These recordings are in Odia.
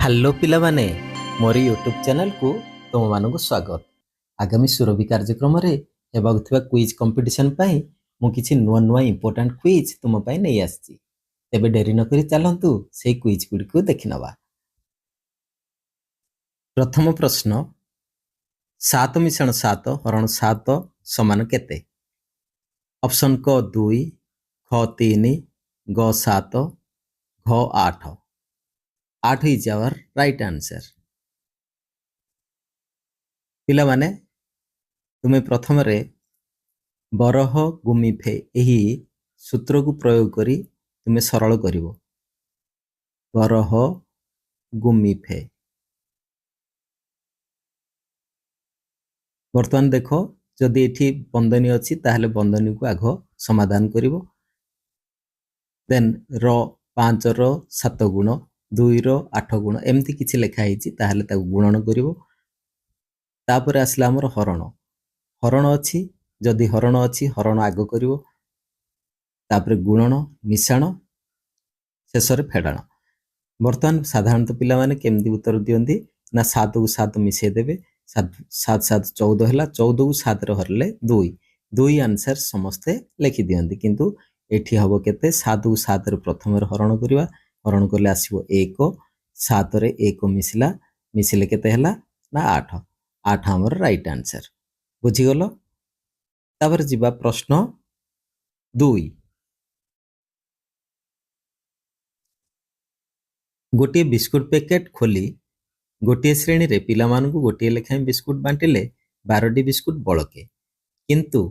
हेलो पिला माने मोर यूट्यूब चैनल को तुम मानक स्वागत। आगामी सुरभि कार्यक्रम रे हेबाक थिबा क्विज कंपटीशन पाई मु किछि नुवा नुवा इंपोर्टेंट क्विज तुम पाई नै आछि। तेबे डेरी न करी चलंतु सेही क्विज गुडी को देखिनवा। प्रथम प्रश्न 7 मिश्रण 7 हरण 7 समान केते? ऑप्शन क 2, ख 3, ग 7, घ 8। 8 इज आवर राइट आंसर। पिला माने तुम्हें प्रथम रे बरह गुमिफे यही सूत्र को प्रयोग करी तुम्हें सरल करिवो। बरह गुमिफे बर्तमान देखो जदि एठी बंधनी अच्छी ताहले बंधनी को आग समाधान करिवो। देन र 5 रो 7 गुण 2 रो 8 गुण एमती किछि लेखा हिची ताहले ताकु गुणन करिवो। तापर आसला हमर हरण हरण अच्छी जदि हरण अच्छी हरण आग करिवो। तापर गुणन मिश्रण शेषर फेडाण। बर्तमान साधारणतः पिला माने केमती उत्तर दियंती ना 7 को 7 मिसे देबे। 7 7 14 हैला 14 को 7 रे हरले 2 2 आंसर समस्ते लिखि दियंती किंतु एठी हबो केते 7 को 7 रे प्रथम रे हरण करिवा। हरण करले आसीबो 1 7 रे 1 मिसला मिसले केते हैला ना 8 8 हमर राइट आंसर। बुझी गलो। तापर जिबा प्रश्न 2 गोटे बिस्कुट पैकेट खोली गोटे श्रेणी रे पिला मानकु गोटे लेखाएं बिस्कुट बांटिले 12टी बिस्कुट बळके किंतु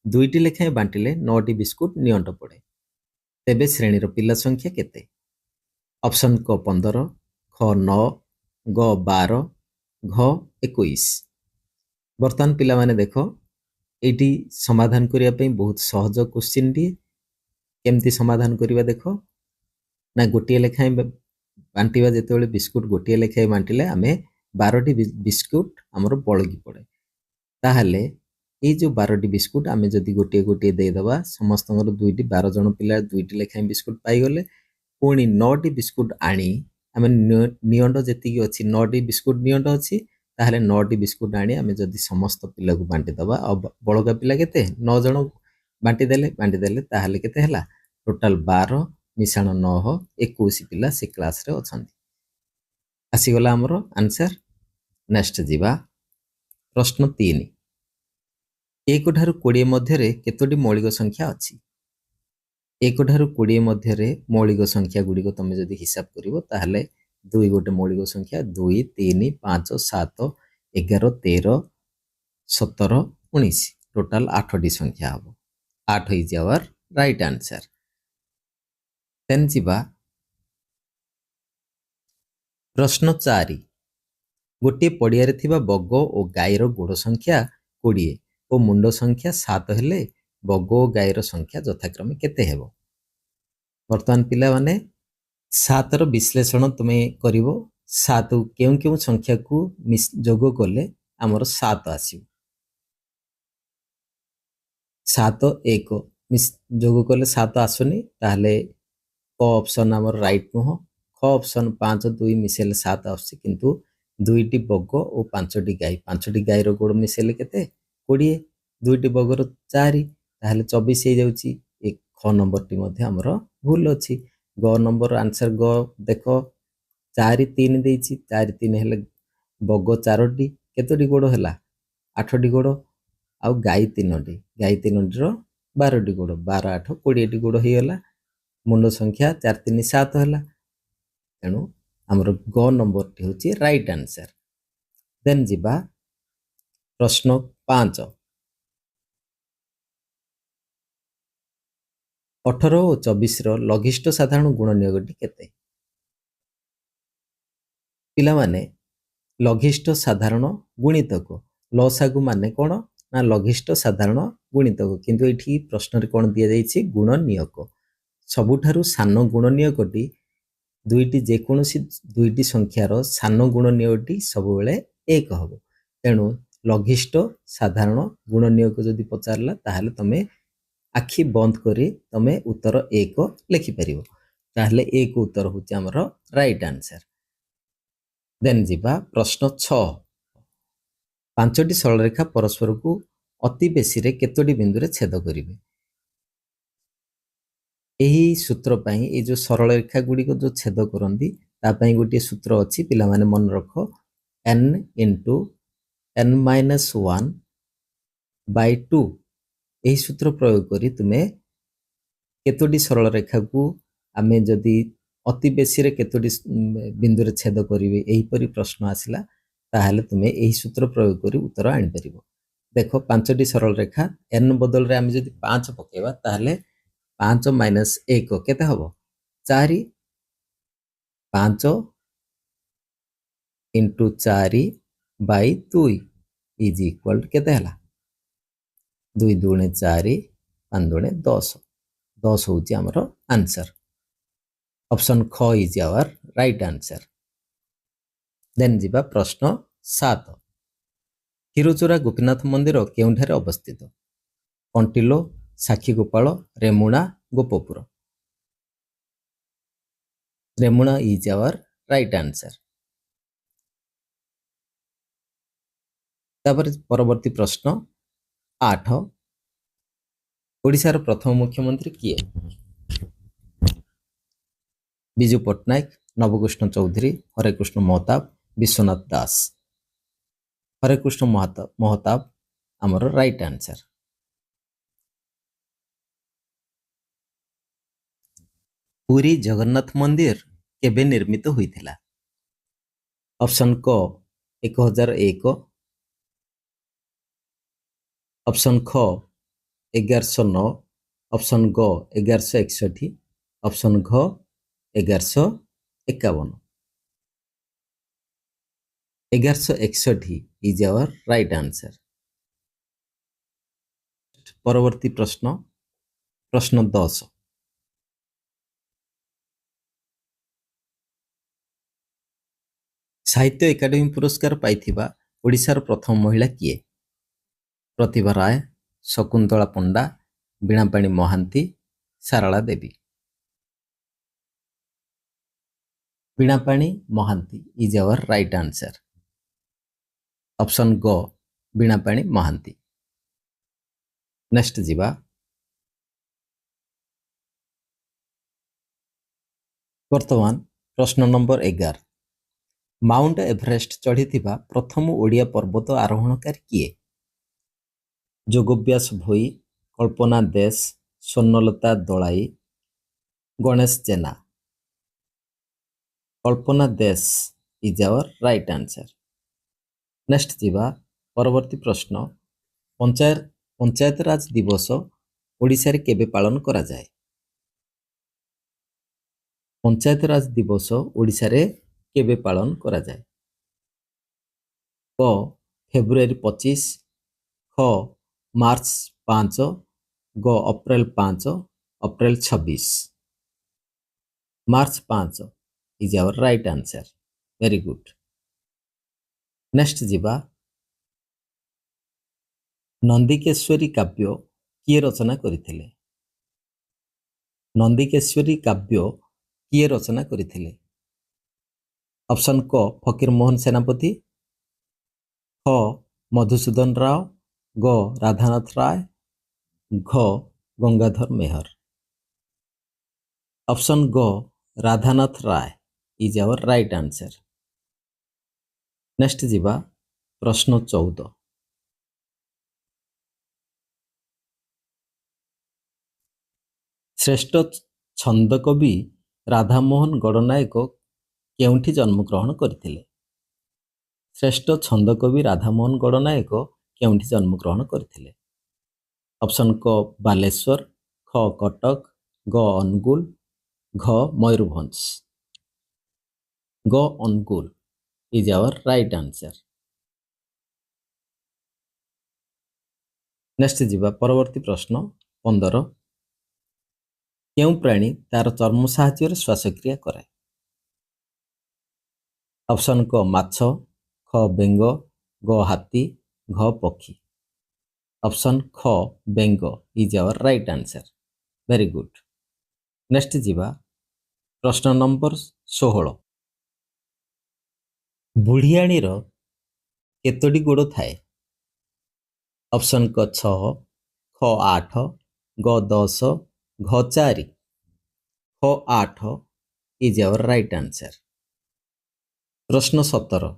2टी लेखाएं बांटिले 9टी बिस्कुट नियंट पड़े। तेबे श्रेणी रो पिला संख्या केते? ऑप्शन क 15, ख 9, ग 12, घ 21। बर्तमान पिला माने देखो एटी समाधान करिया पई बहुत सहज क्वेश्चन दी। केमती समाधान करिवा देखो ना गोटे लेखाएं बांटिवा जेतेबेले बिस्कुट गोटे लेखाएं बांटिले आमे 12टी बिस्कुट हमर बळगी पड़े। ताहले ए जो 12टी बिस्कुट आमे जदी गोटे गोटे दे दबा समस्तंगर 2टी 12 जण पिला 2टी लेखाएं बिस्कुट पाई गले पुणी 9टी बिस्कुट आनी आमे नियंड जेतिकी अछि 9टी बिस्कुट नियंड अछि ताहले 9टी बिस्कुट आनी आमे जदी समस्त पिला को बांटि दबा बळगा पिला केते 9 जण बांटि देले ताहले केते हला टोटल 12 मिश्रण 9 21 पिला से क्लास रे अछंती। आसी गला हमरो आंसर। नेक्स्ट जीवा प्रश्न 3 1 ठारू 20 मध्य रे केतोटी मौलिक संख्या अछि? 1 ठारू 20 मध्य रे मौलिक संख्या गुडी को तमे जदी हिसाब करिवो ताहले 2 गोटे मौलिक संख्या 2 3 5 7 11 13 17 19 टोटल 8टी संख्या हबो। 8 is our right answer. Then जीवा प्रश्न 4 गोटे पड़िया रे थिबा बग और गायर गोड़ संख्या 20 और मुंड संख्या 7 हेले बग और गायर संख्या यथाक्रमे केते हेबो? वर्तमान पिला माने 7 रो विश्लेषण तुमे करिवो। 7 केउ केउ संख्या को जोग करले हमर 7 आसीबो। 7 1 जोग करले 7 आसुनी ताहले क ऑप्शन हमर राइट नुह। ख ऑप्शन 5 2 मिसेले 7 आसी किंतु 2टी बग और 5टी गाय 5टी गाय रो गोड़ मिसेले केते 20 2टी बग रो 4 ताहले 24 हे जाउची। एक ख नंबर टी मध्ये हमर भूल अछि। ग नंबर आंसर ग देखो 4 3 देइची 4 3 हेले बग 4टी केतोटी गोड़ हला 8टी गोड़ आउ गाय 3टी रो 12टी गोड़ 12 8 20टी गोड़ हे हला। मुंड संख्या 4 3 7 हला तेनु हमर ग नंबर टी होची राइट आंसर। देन जिबा प्रश्न 5 18 और 24 रो लघिष्ठ साधारण गुणनीयकटी केते? पिला माने लघिष्ठ साधारण गुणितक लसागु माने कोन ना लघिष्ठ साधारण गुणितक किंतु एठी प्रश्न रे कोन दिया जाईची गुणनीयक। सबुठारु सान गुणनीयकटी दुईटी जेकोसी दुईटी संख्यार सान गुणनीयकटी सब बेले 1 हबो। तेनु लघिष्ठ साधारण गुणनीयक जदि पचारला ताहले तमे आखि बंद करी तमे उत्तर 1 लिखि परिबो ताहले 1 उत्तर होची हमर राइट आंसर। ଦେନ୍ ଯିବା ପ୍ରଶ୍ନ 6। ପାଞ୍ଚଟି ସରଳରେଖା ପରସ୍ପରକୁ ଅତି ବେଶୀରେ କେତୋଟି ବିନ୍ଦୁରେ ଛେଦ କରିବେ? ଏହି ସୂତ୍ର ପାଇଁ ଏଇ ଯୋଉ ସରଳରେଖା ଗୁଡ଼ିକ ଯୋଉ ଛେଦ କରନ୍ତି ତା ପାଇଁ ଗୋଟିଏ ସୂତ୍ର ଅଛି, ପିଲାମାନେ ମନେ ରଖ, n into n-1/2। ଏହି ସୂତ୍ର ପ୍ରୟୋଗ କରି ତୁମେ କେତୋଟି ସରଳରେଖାକୁ ଆମେ ଯଦି ଅତି ବେଶୀରେ କେତୋଟି ବିନ୍ଦୁରେ ଛେଦ କରିବେ ଏହିପରି ପ୍ରଶ୍ନ ଆସିଲା ତାହେଲେ ତୁମେ ଏହି ସୂତ୍ର ପ୍ରୟୋଗ କରି ଉତ୍ତର ଆଣିପାରିବ। ଦେଖ ପାଞ୍ଚଟି ସରଳରେଖା n ବଦଳରେ ଆମେ ଯଦି 5 ପକେଇବା ତାହେଲେ 5 - 1 କେତେ ହବ? 4। 5 into 4/2 is equal to କେତେ ହେଲା? 2 ଦୁଗୁଣେ 4, 5 ଦୁଗୁଣେ 10। 10 ହେଉଛି ଆମର ଆନ୍ସର। ଅପସନ୍ ଖ is our right answer. Then ଯିବା ପ୍ରଶ୍ନ 7। କ୍ଷୀରଚୋରା ଗୋପୀନାଥ ମନ୍ଦିର କେଉଁଠାରେ ଅବସ୍ଥିତ? Kantilo, Sakshigopal, Remuna, Gopapur. Remuna is our right answer. ତାପରେ ପରବର୍ତ୍ତୀ ପ୍ରଶ୍ନ 8। ଓଡ଼ିଶାର ପ୍ରଥମ ମୁଖ୍ୟମନ୍ତ୍ରୀ କିଏ? ବିଜୁ ପଟ୍ଟନାୟକ, ନବକୃଷ୍ଣ ଚୌଧୁରୀ, ହରେକୃଷ୍ଣ ମହତାବ, ବିଶ୍ୱନାଥ ଦାସ। ହରେକୃଷ୍ଣ ମହତାବ ଆମର ରାଇଟ୍ ଆନ୍ସର। ପୁରୀ ଜଗନ୍ନାଥ ମନ୍ଦିର କେବେ ନିର୍ମିତ ହୋଇଥିଲା? ଅପସନ୍ କ 1001, ଅପସନ୍ ଖ 1109, ଅପସନ୍ ଗ 1161, ଅପସନ୍ ଘ 1151। 1161 ଇଜ ଆୱାର ରାଇଟ୍ ଆନ୍ସର। ପରବର୍ତ୍ତୀ ପ୍ରଶ୍ନ 10। ସାହିତ୍ୟ ଏକାଡେମୀ ପୁରସ୍କାର ପାଇଥିବା ଓଡ଼ିଶାର ପ୍ରଥମ ମହିଳା କିଏ? Pratibha Ray, Shakuntala Panda, Binapani Mohanty, Sarala Devi. Binapani Mohanty is our right answer. Option ଗ ବୀଣାପାଣି ମହାନ୍ତି। ନେକ୍ସଟ ଯିବା ବର୍ତ୍ତମାନ ପ୍ରଶ୍ନ ନମ୍ବର 11। ମାଉଣ୍ଟ ଏଭରେଷ୍ଟ ଚଢ଼ିଥିବା ପ୍ରଥମ ଓଡ଼ିଆ ପର୍ବତ ଆରୋହଣକାରୀ କିଏ? ଯୋଗବ୍ୟାସ ଭୋଇ, କଳ୍ପନା ଦେଶ, ସ୍ୱର୍ଣ୍ଣଲତା ଦଳାଇ, ଗଣେଶ ଜେନା। କଳ୍ପନା ଦେଶ is our right answer. Next ଯିବା ପରବର୍ତ୍ତୀ ପ୍ରଶ୍ନ। ପଞ୍ଚାୟତରାଜ ଦିବସ ଓଡ଼ିଶାରେ କେବେ ପାଳନ କରାଯାଏ? ପଞ୍ଚାୟତରାଜ ଦିବସ ଓଡ଼ିଶାରେ କେବେ ପାଳନ କରାଯାଏ? କ ଫେବୃଆରୀ 25, ଖ ମାର୍ଚ୍ଚ 5, ଗ April 5, April 26। March 5 is our right answer. Very good. Next ଯିବା ନନ୍ଦିକେଶ୍ୱରୀ କାବ୍ୟ କିଏ ରଚନା କରିଥିଲେ? ନନ୍ଦିକେଶ୍ୱରୀ କାବ୍ୟ କିଏ ରଚନା କରିଥିଲେ? ଅପସନ୍ କ ଫକୀରମୋହନ ସେନାପତି, ଖ ମଧୁସୂଦନ ରାଓ, ଗ ରାଧାନାଥ ରାୟ, ଘ ଗଙ୍ଗାଧର ମେହର। ଅପସନ୍ ଗ Radhanath Ray is our right answer. Next ଯିବା ପ୍ରଶ୍ନ 14। ଶ୍ରେଷ୍ଠ ଛନ୍ଦକବି ରାଧାମୋହନ ଗଡ଼ନାୟକ କେଉଁଠି ଜନ୍ମଗ୍ରହଣ କରିଥିଲେ? ଶ୍ରେଷ୍ଠ ଛନ୍ଦକବି ରାଧାମୋହନ ଗଡ଼ନାୟକ କେଉଁଠି ଜନ୍ମଗ୍ରହଣ କରିଥିଲେ? ଅପସନ୍ କ ବାଲେଶ୍ୱର, ଖ କଟକ, ଗ ଅନୁଗୁଳ, ଘ ମୟୂରଭଞ୍ଜ। ଗ Angul is our right answer. Next ଯିବା ପରବର୍ତ୍ତୀ ପ୍ରଶ୍ନ 15। କେଉଁ ପ୍ରାଣୀ ତାର ଚର୍ମ ସାହାଯ୍ୟରେ ଶ୍ୱାସକ୍ରିୟା କରେ? ଅପସନ୍ କ ମାଛ, ଖ ବେଙ୍ଗ, ଗ ହାତୀ, ଘ ପକ୍ଷୀ। ଅପସନ୍ ଖ ବେଙ୍ଗ is our right answer. Very good. Next ଯିବା ପ୍ରଶ୍ନ ନମ୍ବର 16। ବୁଢ଼ିଆଣୀର କେତୋଟି ଗୋଡ଼ ଥାଏ? ଅପସନ୍ କ 6, ଖ 8, ଗ 10, ଘ 4। ଖ 8 ଇଜ୍ ଆୱାର ରାଇଟ୍ ଆନ୍ସର। ପ୍ରଶ୍ନ 17,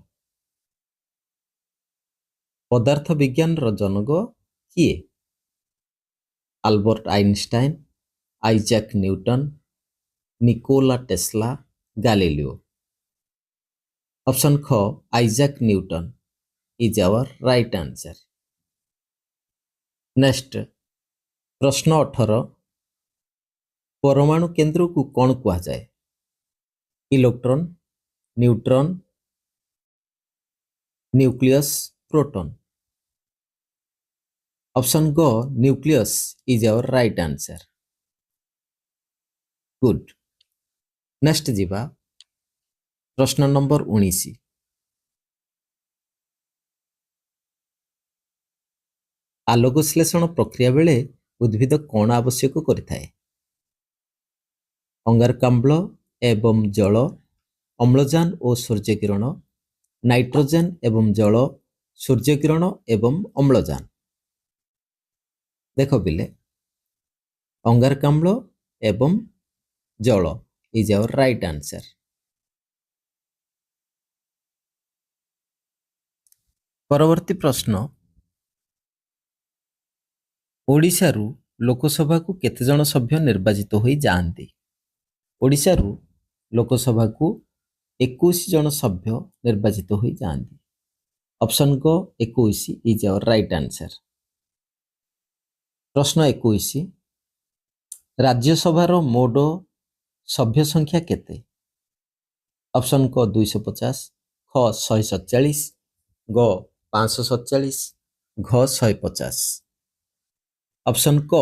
ପଦାର୍ଥ ବିଜ୍ଞାନର ଜନକ କିଏ? Albert Einstein, Isaac Newton, Nikola Tesla, Galileo. Option ଖ Isaac Newton is our right answer. Next ପ୍ରଶ୍ନ 18, ପରମାଣୁ କେନ୍ଦ୍ରକୁ କ'ଣ କୁହାଯାଏ? Electron, neutron, nucleus, proton. Option ଗ nucleus is our right answer. Good. Next ଯିବା ପ୍ରଶ୍ନ ନମ୍ବର 19, ଆଲୋକ ଶ୍ଳେଷଣ ପ୍ରକ୍ରିୟା ବେଳେ ଉଦ୍ଭିଦ କ'ଣ ଆବଶ୍ୟକ କରିଥାଏ? ଅଙ୍ଗାରକାମ୍ଳ ଏବଂ ଜଳ, ଅମ୍ଳଜାନ ଓ ସୂର୍ଯ୍ୟକିରଣ, ନାଇଟ୍ରୋଜେନ ଏବଂ ଜଳ, ସୂର୍ଯ୍ୟକିରଣ ଏବଂ ଅମ୍ଳଜାନ। ଦେଖ ପିଲେ, ଅଙ୍ଗାରକାମ୍ଳ ଏବଂ ଜଳ ଇଜ୍ ଆୱାର ରାଇଟ୍ ଆନ୍ସର। ପରବର୍ତ୍ତୀ ପ୍ରଶ୍ନ, ଓଡ଼ିଶାରୁ ଲୋକସଭାକୁ କେତେଜଣ ସଭ୍ୟ ନିର୍ବାଚିତ ହୋଇ ଯାଆନ୍ତି? ଓଡ଼ିଶାରୁ ଲୋକସଭାକୁ 21 ଜଣ ସଭ୍ୟ ନିର୍ବାଚିତ ହୋଇ ଯାଆନ୍ତି। ଅପସନ୍ କ 21 ଇଜ୍ ଆୱାର ରାଇଟ୍ ଆନ୍ସର। ପ୍ରଶ୍ନ 21, ରାଜ୍ୟସଭାର ମୋଟ ସଭ୍ୟ ସଂଖ୍ୟା କେତେ? ଅପସନ୍ କ 250, ଖ 147, ଗ 547, ଘ 150। ଅପସନ୍ କ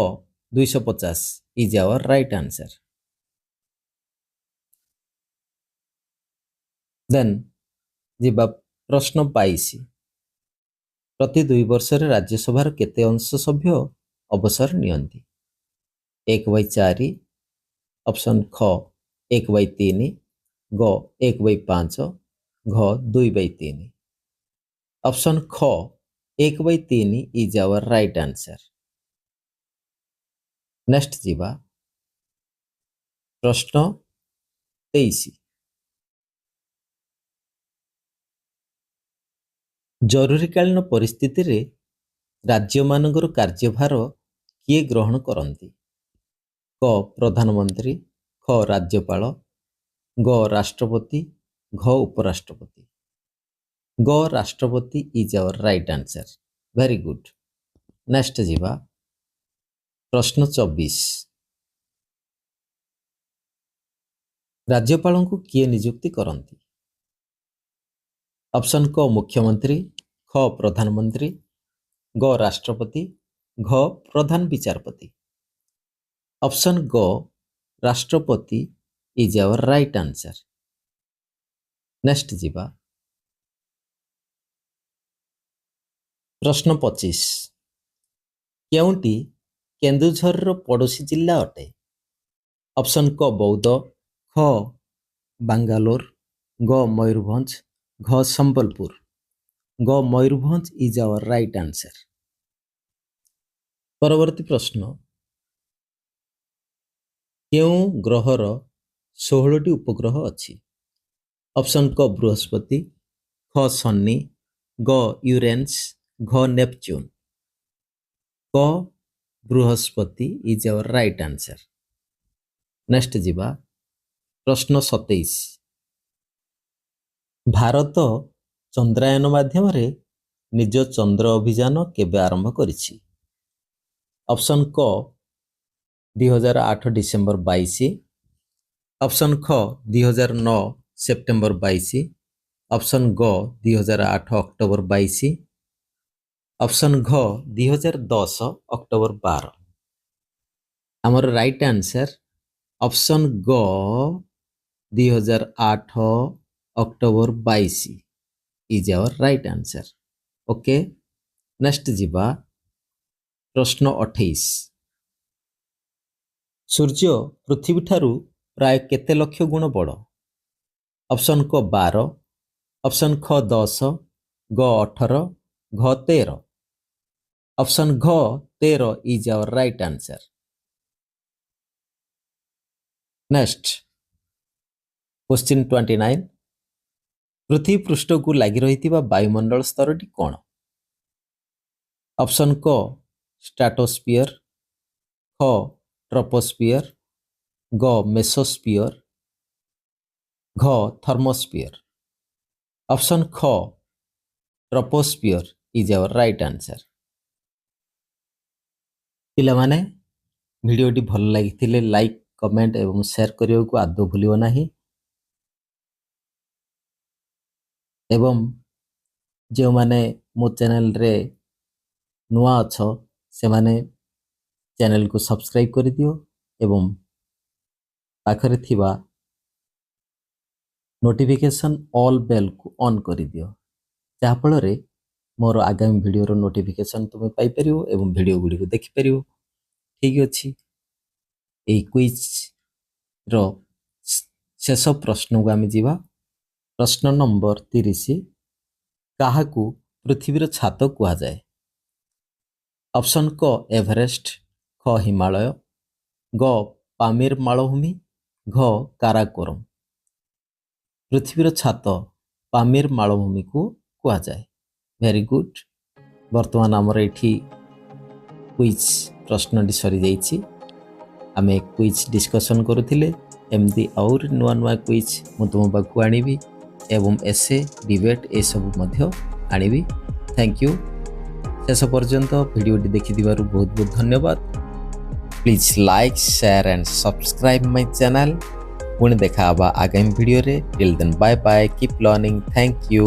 250 is our right answer. Then ଯିବା ପ୍ରଶ୍ନ 22, ପ୍ରତି 2 ବର୍ଷରେ ରାଜ୍ୟସଭାର କେତେ ଅଂଶ ସଭ୍ୟ ଅବସର ନିଅନ୍ତି? 1/4, ଅପସନ୍ ଖ 1/3, ଗ 1/5, ଘ 2/3। ଅପସନ୍ ଖ 1/3 is our right answer. Next ଯିବା ପ୍ରଶ୍ନ 23, ଜରୁରୀକାଳୀନ ପରିସ୍ଥିତିରେ ରାଜ୍ୟମାନଙ୍କର କାର୍ଯ୍ୟଭାର କିଏ ଗ୍ରହଣ କରନ୍ତି? କ ପ୍ରଧାନମନ୍ତ୍ରୀ, ଖ ରାଜ୍ୟପାଳ, ଗ ରାଷ୍ଟ୍ରପତି, ଘ ଉପରାଷ୍ଟ୍ରପତି। ଗ ରାଷ୍ଟ୍ରପତି is our right answer. Very good. Next ଯିବା ପ୍ରଶ୍ନ 24, ରାଜ୍ୟପାଳଙ୍କୁ କିଏ ନିଯୁକ୍ତି କରନ୍ତି? ଅପସନ୍ କ ମୁଖ୍ୟମନ୍ତ୍ରୀ, ଖ ପ୍ରଧାନମନ୍ତ୍ରୀ, ଗ ରାଷ୍ଟ୍ରପତି, ଘ ପ୍ରଧାନ ବିଚାରପତି। ଅପସନ୍ ଗ ରାଷ୍ଟ୍ରପତି is our right answer. Next ଯିବା ପ୍ରଶ୍ନ 25, କେଉଁଟି କେନ୍ଦୁଝରର ପଡ଼ୋଶୀ ଜିଲ୍ଲା ଅଟେ? ଅପସନ୍ କ ବୌଦ୍ଧ, ଖ ବାଙ୍ଗାଲୋର, ଗ ମୟୂରଭଞ୍ଜ, ଘ ସମ୍ବଲପୁର। ଗ Mayurbhanj is our right answer. ପରବର୍ତ୍ତୀ ପ୍ରଶ୍ନ, କେଉଁ ଗ୍ରହର 16ଟି ଉପଗ୍ରହ ଅଛି? ଅପସନ୍ କ ବୃହସ୍ପତି, ଖ ଶନି, ଗ ୟୁରେନ୍ସ, ଘ ନେପଚ୍ୟୁନ୍। କ Brihaspati is our right answer. Next ଯିବା ପ୍ରଶ୍ନ 27, ଭାରତ ଚନ୍ଦ୍ରାୟନ ମାଧ୍ୟମରେ ନିଜ ଚନ୍ଦ୍ର ଅଭିଯାନ କେବେ ଆରମ୍ଭ କରିଛି? ଅପସନ୍ କ 2008 ଡିସେମ୍ବର 22, ଅପସନ୍ ଖ 2009 ସେପ୍ଟେମ୍ବର 22, ଅପସନ୍ ଗ 2008 ଅକ୍ଟୋବର 22, ଅପସନ୍ ଘ 2010 ଅକ୍ଟୋବର 12। ଆମର ରାଇଟ୍ ଆନ୍ସର ଅପସନ୍ ଗ 2008 October 22 is our right answer. Okay, next ଯିବା ପ୍ରଶ୍ନ 28, ସୂର୍ଯ୍ୟ ପୃଥିବୀ ଠାରୁ ପ୍ରାୟ କେତେ ଲକ୍ଷ ଗୁଣ ବଡ଼? ଅପସନ୍ କ 12, ऑप्शन ख 10, ग 18, घ 13. ऑप्शन घ 13 is our right answer. Next, question 29. पृथ्वी पृष्ठ को लागि रहिथिबा वायुमंडल स्तरटी कोन? ऑप्शन क स्ट्राटोस्फियर, ख ट्रोपोस्फियर, ग मेसोस्फियर, घ थर्मोस्फियर. ऑप्शन ख troposphere is our right answer. पिला माने भिडियोटी भल लागिथिले लाइक कमेंट एवं शेयर करियो को आदौ भूलियो नाही एवं जो माने मो चैनल रे नुआ अछो से माने चैनल को सब्सक्राइब कर दियो एवं पाखरे थिबा नोटिफिकेशन ऑल बेल को ऑन कर दियो जहा फल रे मोर आगामी वीडियो रो नोटिफिकेशन तुम पाई परियो एवं वीडियो गुडी को देखि परियो. ठीक अछि. ए क्विज रो शेष प्रश्न को आमे जीवा. प्रश्न नंबर 30. काहाकू पृथ्वीर छात कुहा जाए? ऑप्शन क एवरेस्ट, ख हिमालय, ग पामीर मालभूमि, घ काराकोरम. पृथ्वीर छात पामीर मालभूमि को कुहा जाए. Very good. वर्तमान आमर एठी क्विज प्रश्नटी सरी जाइछि. आमे क्विज डिस्कशन करुथिले एमदी और नुआ नुआ क्विज मु तुम पाखु आनिबी एवं एसे डिबेट ए सब मध्य आनिबी. Thank you. शेष पर्यंत भिडियोटी देखिथिबारु बहुत बहुत धन्यवाद. Please like share and subscribe my channel. पुणी देखा आगामी वीडियो रे. Till then bye bye. Keep learning. Thank you.